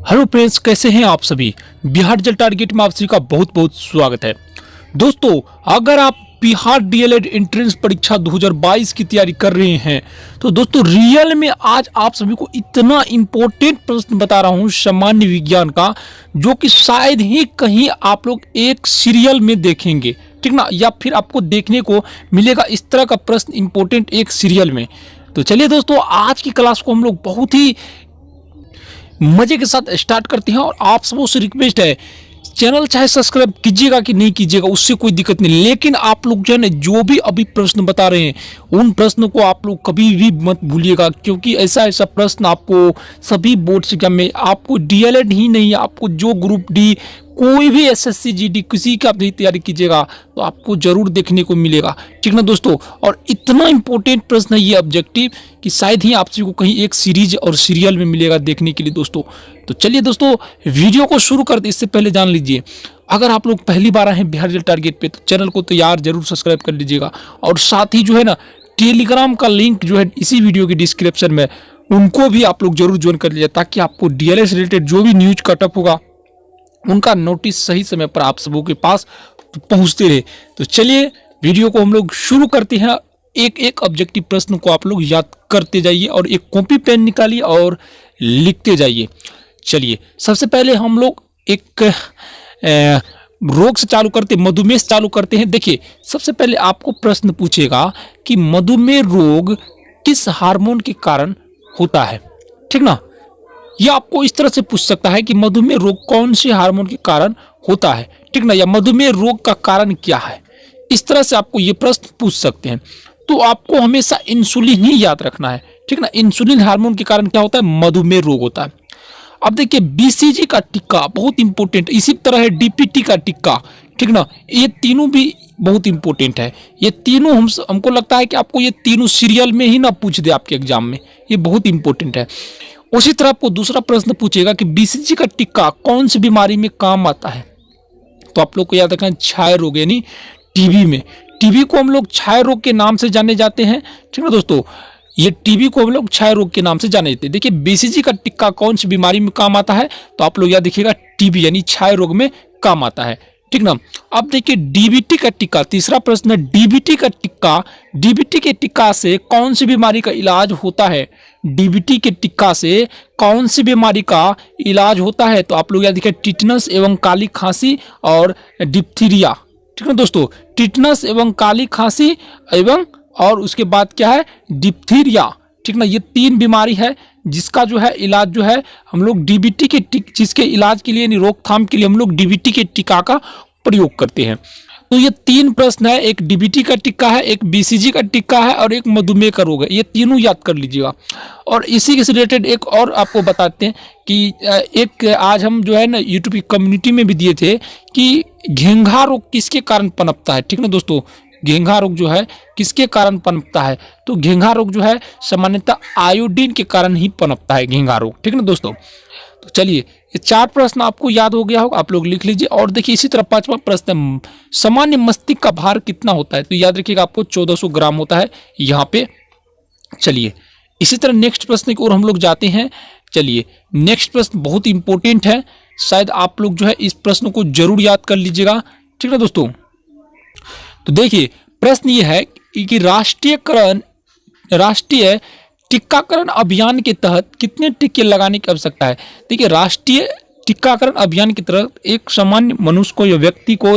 Hello friends, कैसे हैं आप सभी। बिहार रिजल्ट टारगेट में आप सभी का बहुत बहुत स्वागत है। दोस्तों, अगर आप बिहार डीएलएड एंट्रेंस परीक्षा 2022 की तैयारी कर रहे हैं तो दोस्तों रियल में आज आप सभी को इतना इम्पोर्टेंट प्रश्न बता रहा हूं सामान्य विज्ञान का, जो कि शायद ही कहीं आप लोग एक सीरियल में देखेंगे, ठीक ना, या फिर आपको देखने को मिलेगा इस तरह का प्रश्न इम्पोर्टेंट एक सीरियल में। तो चलिए दोस्तों, आज की क्लास को हम लोग बहुत ही मजे के साथ स्टार्ट करते हैं। और आप सबों से रिक्वेस्ट है, चैनल चाहे सब्सक्राइब कीजिएगा कि नहीं कीजिएगा उससे कोई दिक्कत नहीं, लेकिन आप लोग जो है ना, जो भी अभी प्रश्न बता रहे हैं उन प्रश्नों को आप लोग कभी भी मत भूलिएगा, क्योंकि ऐसा ऐसा प्रश्न आपको सभी बोर्ड एग्जाम में, आपको डीएलएड ही नहीं, आपको जो ग्रुप डी कोई भी एसएससी जीडी किसी का भी तैयारी कीजिएगा तो आपको जरूर देखने को मिलेगा, ठीक ना दोस्तों। और इतना इंपॉर्टेंट प्रश्न है ये ऑब्जेक्टिव कि शायद ही आप सभी को कहीं एक सीरीज और सीरियल में मिलेगा देखने के लिए दोस्तों। तो चलिए दोस्तों, वीडियो को शुरू करते इससे पहले जान लीजिए, अगर आप लोग पहली बार आए हैं बिहार रिजल्ट टारगेट पे तो चैनल को तो यार जरूर सब्सक्राइब कर लीजिएगा। और साथ ही जो है ना, टेलीग्राम का लिंक जो है इसी वीडियो के डिस्क्रिप्शन में, उनको भी आप लोग जरूर ज्वाइन कर लीजिए, ताकि आपको डीएलएड से रिलेटेड जो भी न्यूज कटअप होगा उनका नोटिस सही समय पर आप सबों के पास पहुंचते रहे। तो चलिए वीडियो को हम लोग शुरू करते हैं। एक एक ऑब्जेक्टिव प्रश्न को आप लोग याद करते जाइए और एक कॉपी पेन निकालिए और लिखते जाइए। चलिए सबसे पहले हम लोग एक रोग से चालू करते, मधुमेह से चालू करते हैं। देखिए सबसे पहले आपको प्रश्न पूछेगा कि मधुमेह रोग किस हार्मोन के कारण होता है, ठीक ना। यह आपको इस तरह से पूछ सकता है कि मधुमेह रोग कौन से हार्मोन के कारण होता है, ठीक ना, या मधुमेह रोग का कारण क्या है। इस तरह से आपको ये प्रश्न पूछ सकते हैं। तो आपको हमेशा इंसुलिन ही याद रखना है, ठीक ना। इंसुलिन हार्मोन के कारण क्या होता है, मधुमेह रोग होता है। अब देखिए बीसीजी का टीका बहुत इंपॉर्टेंट, इसी तरह है डीपीटी का टीका, ठीक ना। ये तीनों भी बहुत इंपॉर्टेंट है। ये तीनों हमको लगता है कि आपको ये तीनों सीरियल में ही ना पूछ दे आपके एग्जाम में, ये बहुत इंपॉर्टेंट है। उसी तरह आपको दूसरा प्रश्न पूछेगा कि बीसीजी का टीका कौन सी बीमारी में काम आता है। तो आप लोग को याद रखना है क्षय रोग, यानी टीबी में। टीबी को हम लोग क्षय रोग के नाम से जाने जाते हैं, ठीक है दोस्तों। ये टीबी को हम लोग क्षय रोग के नाम से जाने जाते हैं। देखिए बीसीजी का टीका कौन सी बीमारी में काम आता है, तो आप लोग याद रखिएगा टीबी यानी क्षय रोग में काम आता है, ठीक ना। अब देखिए डीबीटी का टीका, तीसरा प्रश्न है डीबीटी का टीका, डीबीटी के टीका से कौन सी बीमारी का इलाज होता है। डीबीटी के टीका से कौन सी बीमारी का इलाज होता है, तो आप लोग याद रखिए टिटनस एवं काली खांसी और डिप्थीरिया, ठीक है दोस्तों। टिटनस एवं काली खांसी एवं और उसके बाद क्या है, डिप्थीरिया, ठीक ना। ये तीन बीमारी है जिसका जो है इलाज जो है हम लोग डीबीटी के जिसके इलाज के लिए, रोकथाम के लिए हम लोग डीबीटी के टीका का प्रयोग करते हैं। तो ये तीन प्रश्न है, एक डीबीटी का टीका है, एक बीसीजी का टीका है और एक मधुमेह का रोग है। ये तीनों याद कर लीजिएगा। और इसी के रिलेटेड एक और आपको बताते हैं कि एक आज हम जो है ना यूट्यूब की कम्युनिटी में भी दिए थे कि घेंघा रोग किसके कारण पनपता है, ठीक ना दोस्तों। घेंघा रोग जो है किसके कारण पनपता है, तो घेंघा रोग जो है सामान्यतः आयोडीन के कारण ही पनपता है घेंघा रोग, ठीक ना दोस्तों। तो चलिए ये चार प्रश्न आपको याद हो गया होगा, आप लोग लिख लीजिए। और देखिए इसी तरह पांचवा प्रश्न, सामान्य मस्तिष्क का भार कितना होता है, तो याद रखिएगा आपको 1400 ग्राम होता है यहाँ पे। चलिए इसी तरह नेक्स्ट प्रश्न की ओर हम लोग जाते हैं। चलिए नेक्स्ट प्रश्न बहुत इंपॉर्टेंट है, शायद आप लोग जो है इस प्रश्न को जरूर याद कर लीजिएगा, ठीक है दोस्तों। तो देखिए प्रश्न ये है कि राष्ट्रीय टीकाकरण अभियान के तहत कितने टीके लगाने की आवश्यकता है। देखिए राष्ट्रीय टीकाकरण अभियान के तहत एक सामान्य मनुष्य को या व्यक्ति को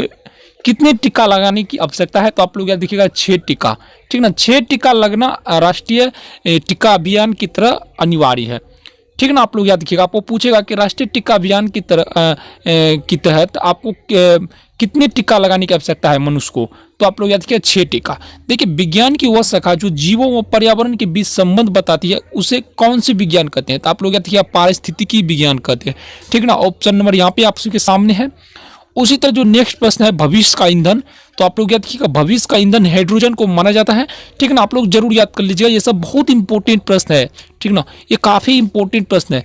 कितने टीका लगाने की आवश्यकता है, तो आप लोग याद देखिएगा 6 टीका, ठीक ना। 6 टीका लगना राष्ट्रीय टीका अभियान की तरह अनिवार्य है, ठीक ना। आप लोग याद रखिएगा, आपको पूछेगा कि राष्ट्रीय टीका अभियान की तहत आपको कितने टीका लगाने की आवश्यकता है मनुष्य को, तो आप लोग याद रखिए 6 टीका। देखिए विज्ञान की वह शाखा जो जीवों व पर्यावरण के बीच संबंध बताती है उसे कौन से विज्ञान कहते हैं, तो आप लोग याद रखिए पारिस्थितिकी विज्ञान कहते हैं, ठीक ना। ऑप्शन नंबर यहाँ पे आप सबके सामने है। उसी तरह जो नेक्स्ट प्रश्न है भविष्य का ईंधन, तो आप लोग याद रखिएगा भविष्य का ईंधन हाइड्रोजन को माना जाता है, ठीक ना। आप लोग जरूर याद कर लीजिएगा, ये सब बहुत इंपॉर्टेंट प्रश्न है, ठीक ना। ये काफी इंपॉर्टेंट प्रश्न है।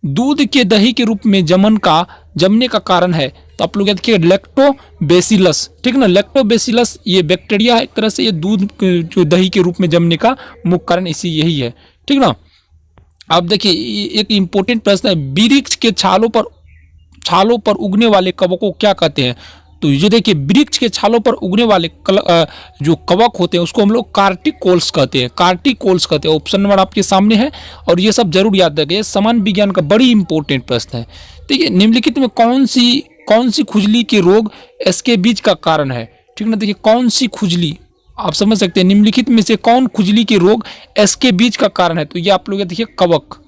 दूध के दही के रूप में जमने का कारण है, तो आप लोग याद रखिएगा लैक्टोबैसिलस, ठीक ना। लैक्टोबैसिलस ये बैक्टीरिया है, एक तरह से ये दूध जो दही के रूप में जमने का मुख्य कारण इसी यही है, ठीक ना। अब देखिए एक इम्पोर्टेंट प्रश्न है, वृक्ष के छालों पर उगने वाले कवक को क्या कहते हैं? तो ये देखिए वृक्ष के छालों पर उगने वाले जो कवक होते हैं उसको हम लोग कार्टिकोल्स कहते हैं, कार्टिकोल्स कहते हैं। ऑप्शन नंबर आपके सामने है और ये सब जरूर याद रखिए, सामान्य विज्ञान का बड़ी इंपॉर्टेंट प्रश्न है। देखिए निम्नलिखित में कौन सी खुजली के रोग इसके बीज का कारण है? ठीक ना, देखिए कौन सी खुजली, आप समझ सकते हैं निम्नलिखित में से कौन खुजली के रोग इसके बीज का कारण है? तो ये आप लोग देखिए कवक।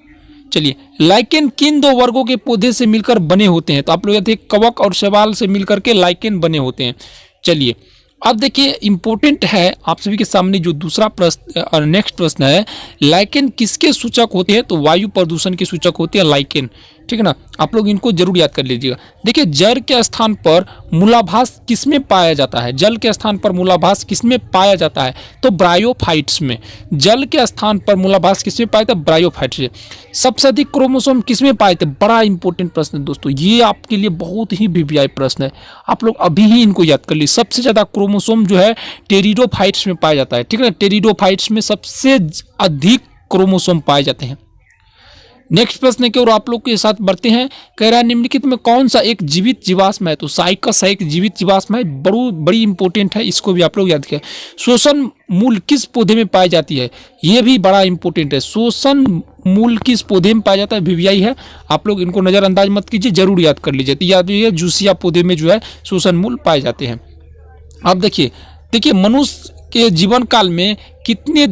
चलिए, लाइकेन किन दो वर्गों के पौधे से मिलकर बने होते हैं? तो आप लोग देखिए कवक और शैवाल से मिलकर के लाइकेन बने होते हैं। चलिए अब देखिए इंपॉर्टेंट है आप सभी के सामने जो दूसरा प्रश्न और नेक्स्ट प्रश्न है, लाइकेन किसके सूचक होते हैं? तो वायु प्रदूषण के सूचक होते हैं लाइकेन। ठीक है ना, आप लोग इनको जरूर याद कर लीजिएगा। देखिए जल के स्थान पर मूलाभास किसमें पाया जाता है? जल के स्थान पर मूलाभास किसमें पाया जाता है? तो ब्रायोफाइट्स में। जल के स्थान पर मूलाभास किसमें पाया था? ब्रायोफाइट्स में। सबसे अधिक क्रोमोसोम किसमें पाए थे? बड़ा इंपॉर्टेंट प्रश्न है दोस्तों, ये आपके लिए बहुत ही वीवीआई प्रश्न है, आप लोग अभी ही इनको याद कर लीजिए। सबसे ज्यादा क्रोमोसोम जो है टेरिडोफाइट्स में पाया जाता है। ठीक है, टेरिडोफाइट्स में सबसे अधिक क्रोमोसोम पाए जाते हैं। नेक्स्ट प्रश्न की ओर आप लोग के साथ बढ़ते हैं। कह रहा है निम्नलिखित में कौन सा एक जीवित जीवाश्म है? तो साइकस है एक जीवित जीवाश्म है, बड़ी इंपॉर्टेंट है, इसको भी आप लोग याद करें। श्वसन मूल किस पौधे में पाई जाती है? ये भी बड़ा इंपॉर्टेंट है। श्वसन मूल किस पौधे में पाया जाता है? वीवीआई है, आप लोग इनको नजरअंदाज मत कीजिए, जरूर याद कर लीजिए। तो याद रखिए जूसिया पौधे में जो है श्वसन मूल पाए जाते हैं। अब देखिए मनुष्य के जीवन काल में कितने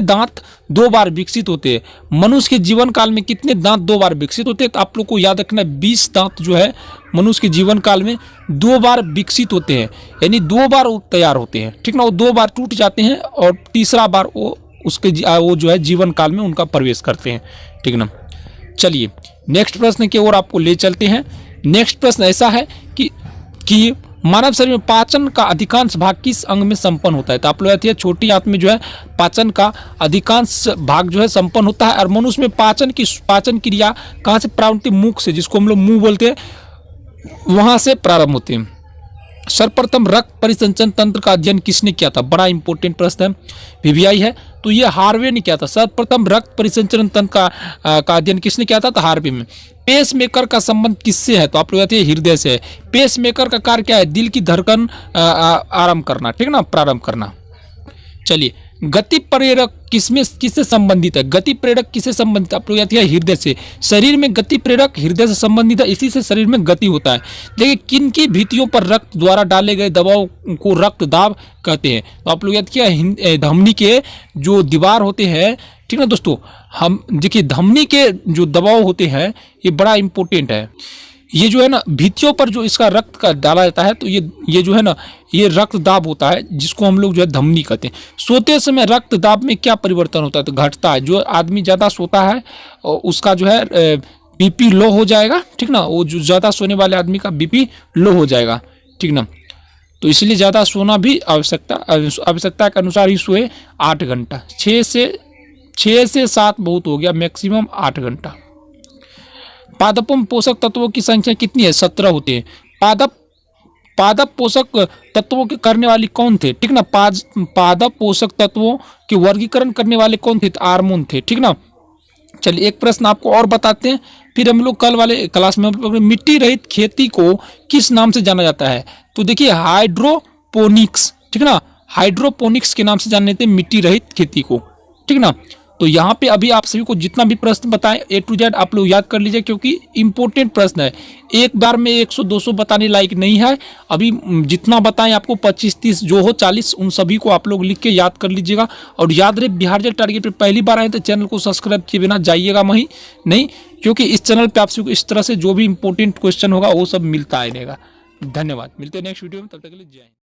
दांत 2 बार विकसित होते हैं? मनुष्य के जीवन काल में कितने दांत 2 बार विकसित होते हैं? तो आप लोग को याद रखना 20 दांत जो है मनुष्य के जीवन काल में 2 बार विकसित होते हैं, यानी 2 बार वो तैयार होते हैं। ठीक ना, वो 2 बार टूट जाते हैं और तीसरा बार वो जो है जीवन काल में उनका प्रवेश करते हैं। ठीक ना, चलिए नेक्स्ट प्रश्न की ओर आपको ले चलते हैं। नेक्स्ट प्रश्न ऐसा है कि मानव शरीर में पाचन का अधिकांश भाग किस अंग में संपन्न होता है? तो आप लोग छोटी आंत में जो है पाचन का अधिकांश भाग जो है संपन्न होता है। और मनुष्य में पाचन क्रिया कहाँ से प्रारंभ होती है? मुख से, जिसको हम लोग मुंह बोलते हैं, वहां से प्रारंभ होते हैं। सर्वप्रथम रक्त परिसंचरण तंत्र का अध्ययन किसने किया था? बड़ा इंपॉर्टेंट प्रश्न है, वीवीआई है। तो ये हार्वे ने किया था। सर्वप्रथम रक्त परिसंचरण तंत्र का अध्ययन किसने किया था? तो हार्वे में। पेस मेकर का संबंध किससे है? तो आप लोग कहते हैं हृदय से है। पेस मेकर का कार्य क्या है? दिल की धड़कन आरंभ करना, ठीक ना, प्रारंभ करना। चलिए, गति प्रेरक किससे संबंधित है? गति प्रेरक किससे संबंधित? आप लोग कहते हैं हृदय से। शरीर में गति प्रेरक हृदय से संबंधित है, इसी से शरीर में गति होता है। देखिए किन की भित्तियों पर रक्त द्वारा डाले गए दबाव को रक्त दाब कहते हैं? तो आप लोग याद किया धमनी के जो दीवार होते हैं, ठीक ना दोस्तों, हम देखिए धमनी के जो दबाव होते हैं ये बड़ा इंपॉर्टेंट है। ये जो है ना भित्तियों पर जो इसका रक्त का डाला जाता है, तो ये जो है ना ये रक्त दाब होता है, जिसको हम लोग जो है धमनी कहते हैं। सोते समय रक्त दाब में क्या परिवर्तन होता है? तो घटता है। जो आदमी ज़्यादा सोता है उसका जो है बीपी लो हो जाएगा, ठीक ना, वो जो ज़्यादा सोने वाले आदमी का बीपी लो हो जाएगा, ठीक ना। तो इसलिए ज़्यादा सोना भी आवश्यकता के अनुसार ही सोए 8 घंटा। 6 से 7 बहुत हो गया, मैक्सिमम 8 घंटा। पादपों में पोषक तत्वों की संख्या कितनी है? 17 होते हैं। पादप पोषक तत्वों के करने वाले कौन थे? ठीक ना, पादप पोषक तत्वों के वर्गीकरण करने वाले कौन थे? हार्मोन थे, ठीक ना। चलिए एक प्रश्न आपको और बताते हैं, फिर हम लोग कल वाले क्लास में मिट्टी रहित खेती को किस नाम से जाना जाता है? तो देखिए हाइड्रोपोनिक्स, ठीक ना, हाइड्रोपोनिक्स के नाम से जान लेते हैं मिट्टी रहित खेती को, ठीक ना। तो यहाँ पे अभी आप सभी को जितना भी प्रश्न बताएं A to Z आप लोग याद कर लीजिए, क्योंकि इंपॉर्टेंट प्रश्न है। एक बार में 100-200 बताने लायक नहीं है। अभी जितना बताएं आपको 25-30 जो हो 40 उन सभी को आप लोग लिख के याद कर लीजिएगा। और याद रहे बिहार जेल टारगेट पे पहली बार आए तो चैनल को सब्सक्राइब किए बिना जाइएगा नहीं, क्योंकि इस चैनल पे आप सभी को इस तरह से जो भी इंपॉर्टेंट क्वेश्चन होगा वो सब मिलता आएगा। धन्यवाद, मिलते हैं नेक्स्ट वीडियो में, तब तक के लिए जय हिंद।